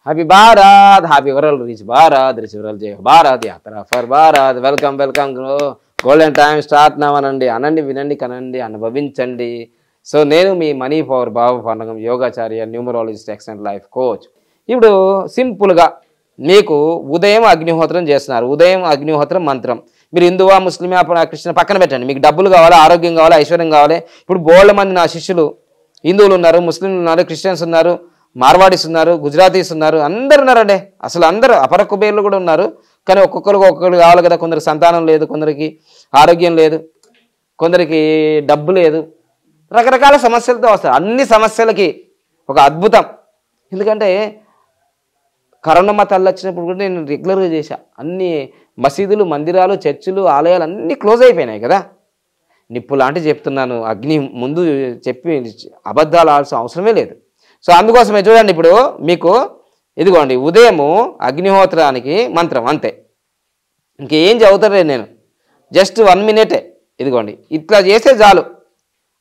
Happy Bharat, happy world, rich Bharat, rich world, jai Bharat, yatra for Bharat. Welcome welcome. Golden time start నవనండి. అనండి, వినండి, కనండి, అనుభవించండి. సో నేను మీ మనీ పవర్ బాబు పండగం, యోగాచార్య, న్యూమరాలజిస్ట్, ఎక్సలెంట్ లైఫ్ కోచ్. ఇప్పుడు సింపుల్గా మీకు ఉదయం అగ్నిహోత్రం చేస్తున్నారు. ఉదయం అగ్నిహోత్రం మంత్రం. మీరు హిందువా, ముస్లిమా, క్రిస్టియన్ పక్కన పెట్టండి. మీకు డబ్బులు కావాలి, ఆరోగ్యం కావాలి, ఐశ్వర్యం కావాలి. ఇప్పుడు బోళ్ళ మంది నా శిష్యులు హిందువులు ఉన్నారు, ముస్లింలు ఉన్నారు, క్రిస్టియన్స్ ఉన్నారు, మార్వాడీస్ ఉన్నారు, గుజరాతీస్ ఉన్నారు, అందరు ఉన్నారండి. అసలు అందరూ అపర కుబేర్లు కూడా ఉన్నారు. కానీ ఒక్కొక్కరు కావాలి కదా. కొందరికి సంతానం లేదు, కొందరికి ఆరోగ్యం లేదు, కొందరికి డబ్బు లేదు, రకరకాల సమస్యలతో వస్తారు. అన్ని సమస్యలకి ఒక అద్భుతం. ఎందుకంటే కరోనా మతాలు వచ్చినప్పుడు కూడా నేను రెగ్యులర్గా చేశా. అన్ని మసీదులు, మందిరాలు, చర్చిలు, ఆలయాలు అన్నీ క్లోజ్ అయిపోయినాయి కదా. నిప్పు లాంటి చెప్తున్నాను. అగ్ని ముందు చెప్పి అబద్ధాలు ఆడాల్సిన అవసరమే లేదు. సో అందుకోసమే చూడండి, ఇప్పుడు మీకు ఇదిగోండి ఉదయము అగ్నిహోత్రానికి మంత్రం అంతే. ఇంకేం చదువుతారు నేను, జస్ట్ 1 minute. ఇదిగోండి ఇట్లా చేస్తే చాలు.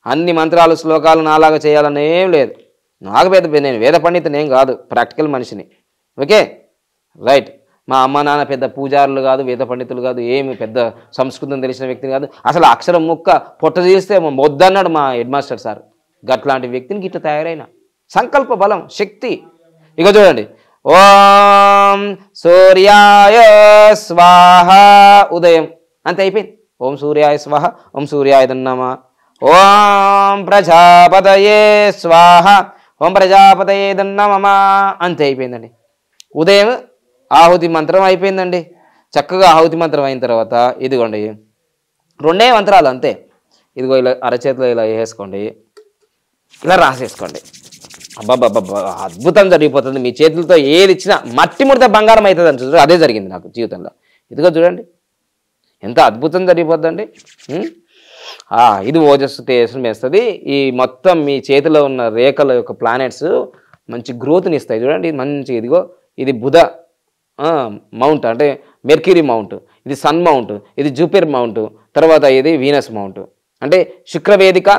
అన్ని మంత్రాలు, శ్లోకాలు నాలాగా చేయాలని ఏం లేదు. నాకు నేను వేద పండితుని ఏం కాదు, ప్రాక్టికల్ మనిషిని. Okay right. మా అమ్మ నాన్న పెద్ద పూజారులు కాదు, వేద పండితులు కాదు, ఏమి పెద్ద సంస్కృతం తెలిసిన వ్యక్తిని కాదు. అసలు అక్షరం ముక్క పొట్ట చేస్తే వద్దన్నాడు మా హెడ్ మాస్టర్ సార్. గట్లాంటి వ్యక్తిని ఇట్లా తయారైన సంకల్ప బలం, శక్తి. ఇక చూడండి, ఓం సూర్యాయ స్వాహ ఉదయం అంతే అయిపోయింది. ఓం సూర్యాయ స్వాహ, ఓం సూర్యాయ నమః, ఓం ప్రజాపతయే స్వాహ, ఓం ప్రజాపతయే నమః అంతే అయిపోయిందండి. ఉదయం ఆహుతి మంత్రం అయిపోయిందండి. చక్కగా ఆహుతి మంత్రం అయిన తర్వాత ఇదిగోండి 2 మంత్రాలు అంతే. ఇదిగో ఇలా అరచేతిలో ఇలా వేసుకోండి, ఇలా రాసేసుకోండి. అబ్బాబ్బాబ్బా అద్భుతం జరిగిపోతుంది. మీ చేతులతో ఏది ఇచ్చినా మట్టి ముడితే బంగారం అవుతుంది అని చూడండి. అదే జరిగింది నాకు జీవితంలో. ఇదిగో చూడండి ఎంత అద్భుతం జరిగిపోద్దండి. ఇది ఓజస్సు తేజస్సును వేస్తుంది. ఈ మొత్తం మీ చేతిలో ఉన్న రేఖల యొక్క ప్లానెట్స్ మంచి గ్రోత్ని ఇస్తాయి. చూడండి మంచి. ఇదిగో ఇది బుధ మౌంట్, అంటే మెర్క్యూరీ మౌంట్, ఇది సన్ మౌంట్, ఇది జూపిటర్ మౌంట్, తర్వాత ఇది వీనస్ మౌంట్. అంటే శుక్రవేదిక,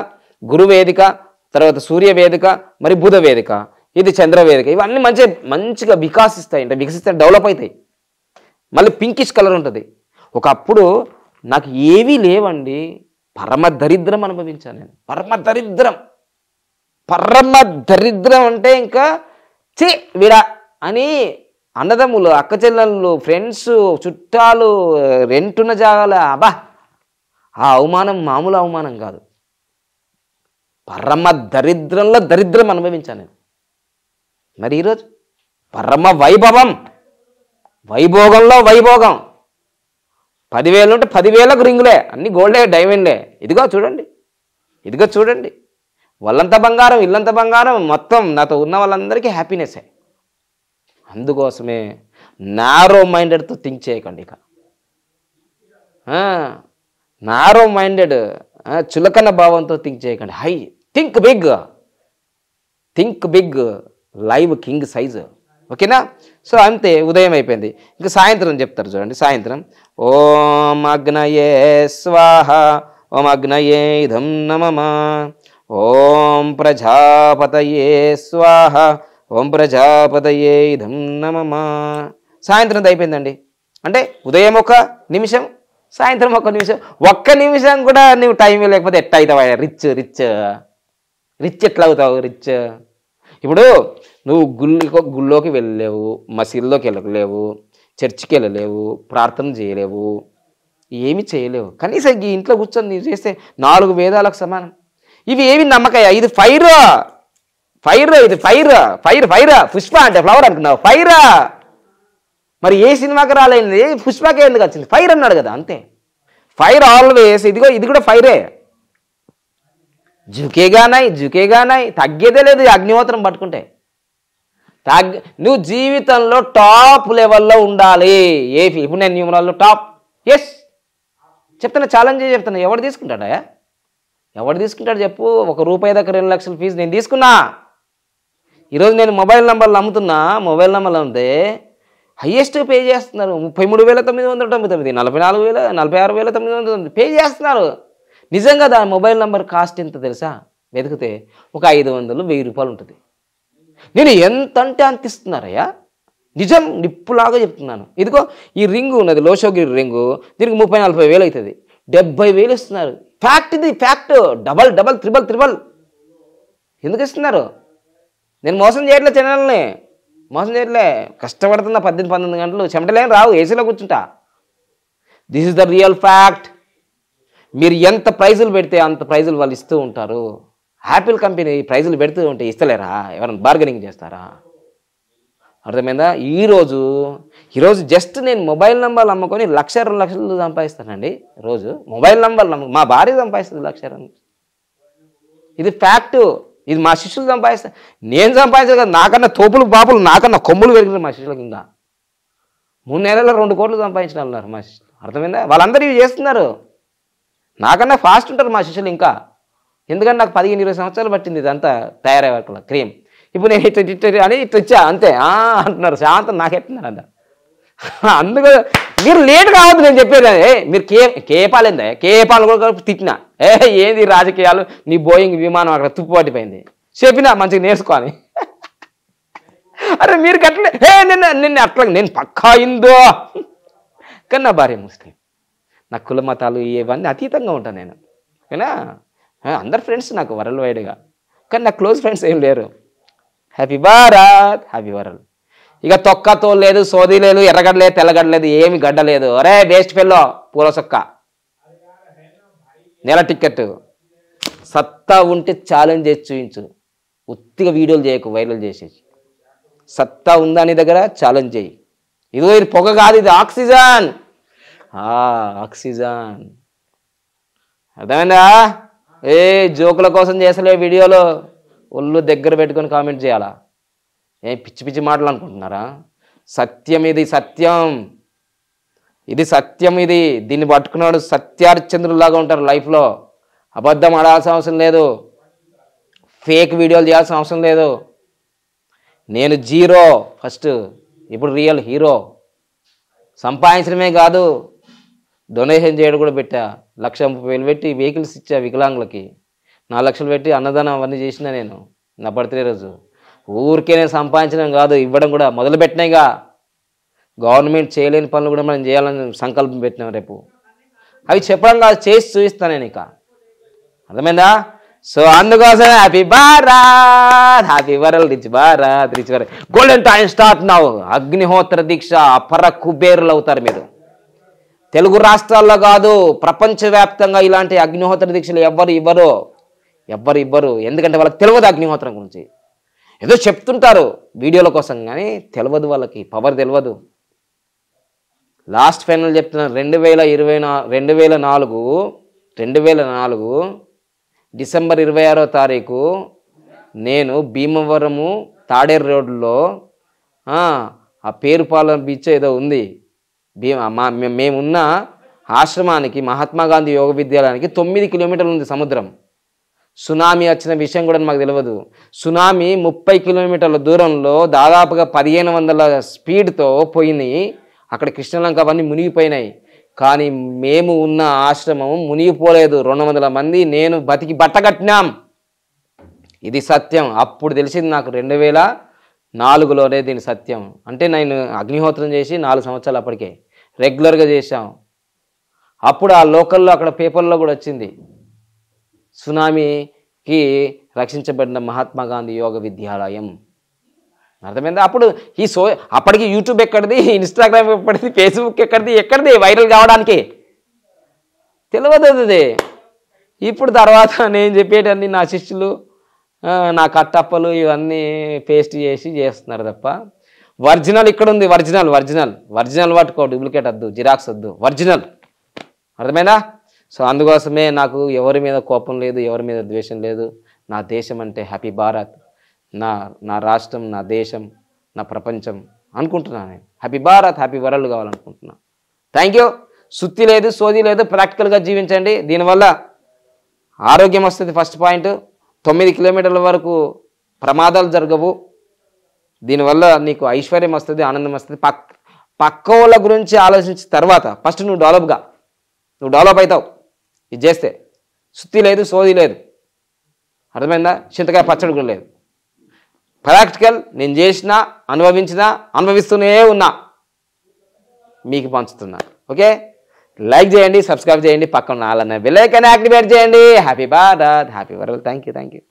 గురువేదిక, తర్వాత సూర్యవేదిక, మరి బుధ వేదిక, ఇది చంద్రవేదిక. ఇవన్నీ మంచిగా వికసిస్తాయి, అంటే వికసిస్తాయి, డెవలప్ అవుతాయి. మళ్ళీ పింకిష్ కలర్ ఉంటుంది. ఒకప్పుడు నాకు ఏవీ లేవండి, పరమ దరిద్రం అనుభవించాను నేను. పరమ దరిద్రం అంటే ఇంకా చి విడా అని అన్నదమ్ములు, అక్క చెల్లెళ్ళు, ఫ్రెండ్స్, చుట్టాలు, రెంటున్న జాగాల అబ్బా ఆ అవమానం మామూలు అవమానం కాదు. పరమ దరిద్రంలో దరిద్రం అనుభవించాను నేను. మరి ఈరోజు పరమ వైభోగంలో వైభోగం. 10,000 ఉంటే 10,000కు రింగులే, అన్ని గోల్డే, డైమండ్లే. ఇదిగో చూడండి వాళ్ళంతా బంగారం, ఇల్లంతా బంగారం, మొత్తం నాతో ఉన్న వాళ్ళందరికీ హ్యాపీనెస్సే. అందుకోసమే నారో మైండెడ్తో థింక్ చేయకండి. ఇక నారో మైండెడ్, చులకన భావంతో థింక్ చేయకండి. High think big, live king size. ఓకేనా? సో అంతే, ఉదయం అయిపోయింది. ఇంకా సాయంత్రం చెప్తారు చూడండి. సాయంత్రం ఓం అగ్నయే స్వాహ, ఓం అగ్నయే ఇదం నమః, ఓం ప్రజాపతయే స్వాహ, ఓం ప్రజాపతయే ఇదం నమః. సాయంత్రం అయిపోయిందండి. అంటే ఉదయం 1 నిమిషం, సాయంత్రం 1 నిమిషం. 1 నిమిషం కూడా నువ్వు టైం లేకపోతే ఎట్లా అవుతావా? రిచ్ ఎట్లా అవుతావు? రిచ్ ఇప్పుడు నువ్వు గుళ్ళోకి వెళ్ళలేవు, మసీదులోకి వెళ్ళలేవు, చర్చికి వెళ్ళలేవు, ప్రార్థన చేయలేవు, ఏమి చేయలేవు. కనీసం ఈ ఇంట్లో కూర్చొని నీవు చేస్తే 4 వేదాలకు సమానం. ఇవి ఏవి నమ్మకాయ? ఇది ఫైర్, ఇది ఫైర్. పుష్ప అంటే ఫ్లవర్ అనుకున్నావు, ఫైరా. మరి ఏ సినిమాకి రాలేంది? పుష్పకే ఎందుకు వచ్చింది? ఫైర్ అన్నాడు కదా, అంతే. Fire always. ఇదిగో ఇది కూడా ఫైరే. జుకేగానాయి తగ్గేదే లేదు అగ్నిహోత్రం పట్టుకుంటే. నువ్వు జీవితంలో టాప్ లెవెల్లో ఉండాలి. ఇప్పుడు నేను న్యూమరాల్లో టాప్. ఎస్ చెప్తున్నా, ఛాలెంజ్ చెప్తున్నా. ఎవడు తీసుకుంటాడు చెప్పు? ₹1 దగ్గర 2 లక్షల ఫీజు నేను తీసుకున్నా. ఈరోజు నేను మొబైల్ నెంబర్లు అమ్ముతున్నా. మొబైల్ నెంబర్లు అమ్మితే హయ్యెస్ట్ పే చేస్తున్నారు 33,999, 46,999 పే చేస్తున్నారు. నిజంగా దాని మొబైల్ నెంబర్ కాస్ట్ ఎంత తెలుసా? వెతికితే ఒక 500, ₹1,000 ఉంటుంది. నేను ఎంత అంటే అంత ఇస్తున్నారయ్యా. నిజం, నిప్పులాగా చెప్తున్నాను. ఇదిగో ఈ రింగు ఉన్నది, లోషోగిరి రింగు, దీనికి 30-40 వేలు అవుతుంది, 70,000 ఇస్తున్నారు. ఫ్యాక్ట్, ఇది fact. Double double triple triple ఎందుకు ఇస్తున్నారు? నేను మోసం చేయట్లే, ఛానల్ని మోసం చేయట్లే. కష్టపడుతున్నా 18-19 గంటలు, చెమటలేం రావు, ఏసీలో కూర్చుంటా. This is the real fact. మీరు ఎంత ప్రైజులు పెడితే అంత ప్రైజులు వాళ్ళు ఇస్తూ ఉంటారు. యాపిల్ కంపెనీ ప్రైజులు పెడుతూ ఉంటే ఇస్తలేరా? ఎవరైనా బార్గెనింగ్ చేస్తారా? అర్థమైందా? ఈరోజు జస్ట్ నేను మొబైల్ నెంబర్లు అమ్ముకొని 1,00,000-2 లక్షలు సంపాదిస్తానండి రోజు. మొబైల్ నెంబర్లు మా భార్య సంపాదిస్తుంది 1,00,000. ఇది ఫ్యాక్టు. ఇది మా శిష్యులు సంపాదిస్తారు, నేను సంపాదించదు కదా. నాకన్నా తోపులు పాపులు, నాకన్నా కొమ్ములు పెరిగినారు మా శిష్యులకి. ఇంకా 3 నెలల్లో 2 కోట్లు సంపాదించిన ఉన్నారు మా శిష్యులు. అర్థమైందా? వాళ్ళందరూ ఇవి చేస్తున్నారు. నాకన్నా ఫాస్ట్ ఉంటారు మా శిష్యులు ఇంకా. ఎందుకంటే నాకు 15-20 సంవత్సరాలు పట్టింది ఇదంతా తయారయ్యే వరకు క్రీమ్. ఇప్పుడు నేను ఇట్లా అని ఇట్లా వచ్చా అంతే అంటున్నారు. శాంతం నాకెట్టున్నారు అంత. అందుకు మీరు లేట్ కావద్దు నేను చెప్పేది. మీరు కేపాలేందా? కేపాలు కూడా తిట్టినా, ఏది రాజకీయాలు, నీ బోయింగ్ విమానం అక్కడ తుప్పు పట్టిపోయింది చెప్పినా మంచిగా నేర్చుకోని. అరే మీరు కట్టలే, నిన్న అట్లా నేను పక్కా అయిందో. కానీ నా భార్య ముస్లిం, నా కుల మతాలు ఇవన్నీ అతీతంగా ఉంటాను నేను. ఓకేనా? అందరు ఫ్రెండ్స్ నాకు వరల్డ్ వైడ్గా, కానీ నాకు క్లోజ్ ఫ్రెండ్స్ ఏం లేరు. Happy Bharat, happy world. ఇక తొక్కతో లేదు, సోది లేదు, ఎర్రగడ్డలేదు, తెల్లగడ్డలేదు, ఏమి గడ్డలేదు. అరే వేస్ట్ ఫెల్లో పూల సొక్క, నెల టికెట్. సత్తా ఉంటే ఛాలెంజ్ చేసి చూపించు, ఉత్తిగా వీడియోలు చేయకు, వైరల్ చేసేసి. సత్తా ఉందా నీ దగ్గర? ఛాలెంజ్ చేయి. ఇదిగో ఇది పొగ కాదు, ఇది ఆక్సిజన్. ఆక్సిజన్. అర్థమైందా? జోకుల కోసం చేసలే వీడియోలో ఒళ్ళు దగ్గర పెట్టుకొని కామెంట్ చేయాలా? పిచ్చి పిచ్చి మాటలు అనుకుంటున్నారా? సత్యం ఇది, సత్యం ఇది, సత్యం ఇది. దీన్ని పట్టుకున్నాడు సత్యార్చంద్రులాగా ఉంటారు లైఫ్లో. అబద్ధం ఆడాల్సిన అవసరం లేదు, ఫేక్ వీడియోలు చేయాల్సిన అవసరం లేదు. నేను జీరో ఫస్ట్, ఇప్పుడు రియల్ హీరో. సంపాదించడమే కాదు, డొనేషన్ చేయడం కూడా పెట్టా. 1,30,000 పెట్టి వెహికల్స్ ఇచ్చా వికలాంగులకి. 4 లక్షలు పెట్టి అన్నదానం అవన్నీ చేసిన నేను నా బర్త్డే రోజు. ఊరికే నేను సంపాదించడం కాదు, ఇవ్వడం కూడా మొదలు పెట్టినాయిగా. గవర్నమెంట్ చేయలేని పనులు కూడా మనం చేయాలని సంకల్పం పెట్టినాం రేపు. అవి చెప్పడం కాదు, చేసి చూపిస్తాను నేను ఇక. అర్థమైందా? సో అందుకోసం happy Bharat, happy world, rich Bharat, rich world. Golden time start now. అగ్నిహోత్ర దీక్ష, అపర కుబేరులు అవుతారు మీరు. తెలుగు రాష్ట్రాల్లో కాదు, ప్రపంచవ్యాప్తంగా ఇలాంటి అగ్నిహోత్ర దీక్షలు ఎవ్వరు ఇవ్వరు. ఎందుకంటే వాళ్ళకి తెలియదు అగ్నిహోత్రం గురించి. ఏదో చెప్తుంటారు వీడియోల కోసం, కానీ తెలియదు వాళ్ళకి, పవర్ తెలియదు. లాస్ట్ ఫైనల్ చెప్తున్నా, 2004 డిసెంబర్ 26వ తారీఖు నేను భీమవరము తాడేరు రోడ్లో ఆ పేరుపాలెం బీచ్ ఏదో ఉంది, మేమున్న ఆశ్రమానికి, మహాత్మా గాంధీ యోగ విద్యాలయానికి 9 కిలోమీటర్లు ఉంది సముద్రం. సునామీ వచ్చిన విషయం కూడా మాకు తెలియదు. సునామీ 30 కిలోమీటర్ల దూరంలో దాదాపుగా 1500 స్పీడ్తో పోయినాయి. అక్కడ కృష్ణలంక అవన్నీ మునిగిపోయినాయి. కానీ మేము ఉన్న ఆశ్రమం మునిగిపోలేదు. 200 మంది నేను బతికి బట్టగట్టినాం. ఇది సత్యం. అప్పుడు తెలిసింది నాకు 2004లోనే దీని సత్యం. అంటే నేను అగ్నిహోత్రం చేసి 4 సంవత్సరాలు అప్పటికే రెగ్యులర్గా చేశాం. అప్పుడు ఆ లోకల్లో అక్కడ పేపర్లో కూడా వచ్చింది, సునామీకి రక్షించబడిన మహాత్మా గాంధీ యోగ విద్యాలయం. అర్థమైందా? అప్పుడు అప్పటికి యూట్యూబ్ ఎక్కడిది, ఇన్స్టాగ్రామ్ ఎక్కడిది, ఫేస్బుక్ ఎక్కడిది వైరల్ కావడానికి తెలియదు అది. ఇప్పుడు తర్వాత నేను చెప్పేటన్నీ నా శిష్యులు, నా కట్టప్పలు ఇవన్నీ పేస్ట్ చేస్తున్నారు తప్ప ఒరిజినల్ ఇక్కడ ఉంది. ఒరిజినల్ పట్టుకో, డూప్లికేట్ వద్దు, జిరాక్స్ వద్దు, ఒరిజినల్. అర్థమైందా? సో అందుకోసమే నాకు ఎవరి మీద కోపం లేదు, ఎవరి మీద ద్వేషం లేదు. నా దేశం అంటే హ్యాపీ భారత్, నా రాష్ట్రం, నా దేశం, నా ప్రపంచం అనుకుంటున్నాను నేను. హ్యాపీ భారత్, హ్యాపీ వరల్డ్ కావాలనుకుంటున్నాను. Thank you. సుత్తి లేదు, సోది లేదు, ప్రాక్టికల్గా జీవించండి. దీనివల్ల ఆరోగ్యం వస్తుంది. First point. 9 కిలోమీటర్ల వరకు ప్రమాదాలు జరగవు. దీనివల్ల నీకు ఐశ్వర్యం వస్తుంది, ఆనందం వస్తుంది. పక్క వాళ్ళ గురించి ఆలోచించిన తర్వాత ఫస్ట్ నువ్వు డెవలప్ అవుతావు. ఇది చేస్తే సుత్తి లేదు, సోది లేదు. అర్థమైందా? చింతకాయ పచ్చడి కూడా లేదు. ప్రాక్టికల్ నేను చేసిన అనుభవిస్తూనే ఉన్నా, మీకు పంచుతున్నా. ఓకే, లైక్ చేయండి, సబ్స్క్రైబ్ చేయండి, పక్కన బెల్ ఐకాన్ యాక్టివేట్ చేయండి. Happy Bharat, happy world. Thank you.